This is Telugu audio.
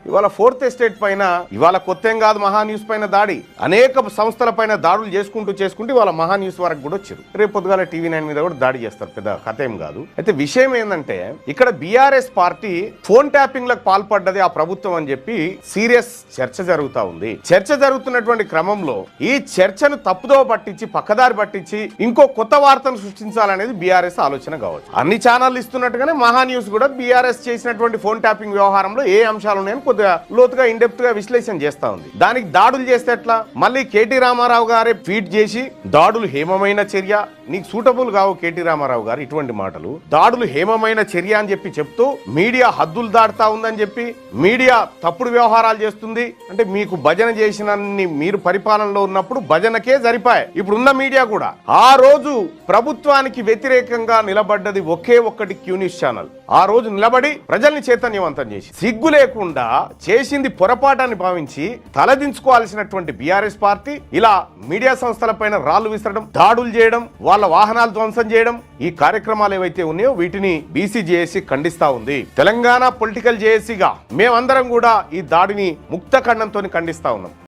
ఇవాళ ఫోర్త్ ఎస్టేట్ పైన ఇవాళ కొత్త కాదు మహా న్యూస్ పైన దాడి, అనేక సంస్థల పైన దాడులు చేసుకుంటూ ఇవాళ మహా న్యూస్ వరకు కూడా వచ్చారు. రేపు పొద్దుగాల టీవీ9 మీద కూడా దాడి చేస్తారు, పెద్ద కథ ఏం కాదు. అయితే విషయం ఏంటంటే ఇక్కడ బీఆర్ఎస్ పార్టీ ఫోన్ ట్యాపింగ్ లకు పాల్పడ్డది ఆ ప్రభుత్వం అని చెప్పి సీరియస్ చర్చ జరుగుతా ఉంది. చర్చ జరుగుతున్నటువంటి క్రమంలో ఈ చర్చను తప్పుదోవ పట్టించి పక్కదారి పట్టించి ఇంకో కొత్త వార్తను సృష్టించాలనేది బీఆర్ఎస్ ఆలోచన కావచ్చు. అన్ని ఛానళ్లు ఇస్తున్నట్టుగానే మహా న్యూస్ కూడా బీఆర్ఎస్ చేసినటువంటి ఫోన్ ట్యాపింగ్ వ్యవహారంలో ఏ అంశాలు ఉన్నాయని కొద్దిగా లోతుగా ఇండెప్త్ గా విశ్లేషణ చేస్తా ఉంది. దానికి దాడులు చేస్తే ఎట్లా? మళ్ళీ కేటీ రామారావు గారే ట్వీట్ చేసి దాడులు హేమమైన చర్య, నీకు సూటబుల్ కావు కేటీ రామారావు గారు ఇటువంటి మాటలు, దాడులు హేమమైన చర్య అని చెప్పి చెప్తూ మీడియా హద్దులు దాటుతా ఉందని చెప్పి మీడియా తప్పుడు వ్యవహారాలు చేస్తుంది అంటే మీకు భజన చేసినన్ని మీరు పరిపాలనలో ఉన్నప్పుడు భజనకే సరిపాయి. ఇప్పుడున్న మీడియా కూడా ఆ రోజు ప్రభుత్వానికి వ్యతిరేకంగా నిలబడ్డది ఒకే ఒక్కటి క్యూ న్యూస్ ఛానల్. ఆ రోజు నిలబడి ప్రజల్ని చైతన్యవంతం చేసి సిగ్గు లేకుండా చేసింది పొరపాటాన్ని భావించి తలదించుకోవాల్సినటువంటి బీఆర్ఎస్ పార్టీ ఇలా మీడియా సంస్థల పైన రాళ్లు విసరడం, దాడులు చేయడం, వాళ్ళ వాహనాలు ధ్వంసం చేయడం, ఈ కార్యక్రమాలు ఏవైతే ఉన్నాయో వీటిని బీసీ జేఏసీ ఖండిస్తా ఉంది. తెలంగాణ పొలిటికల్ జేఏసీగా మేమందరం కూడా ఈ దాడిని ముక్త ఖండంతో ఖండిస్తా ఉన్నాం.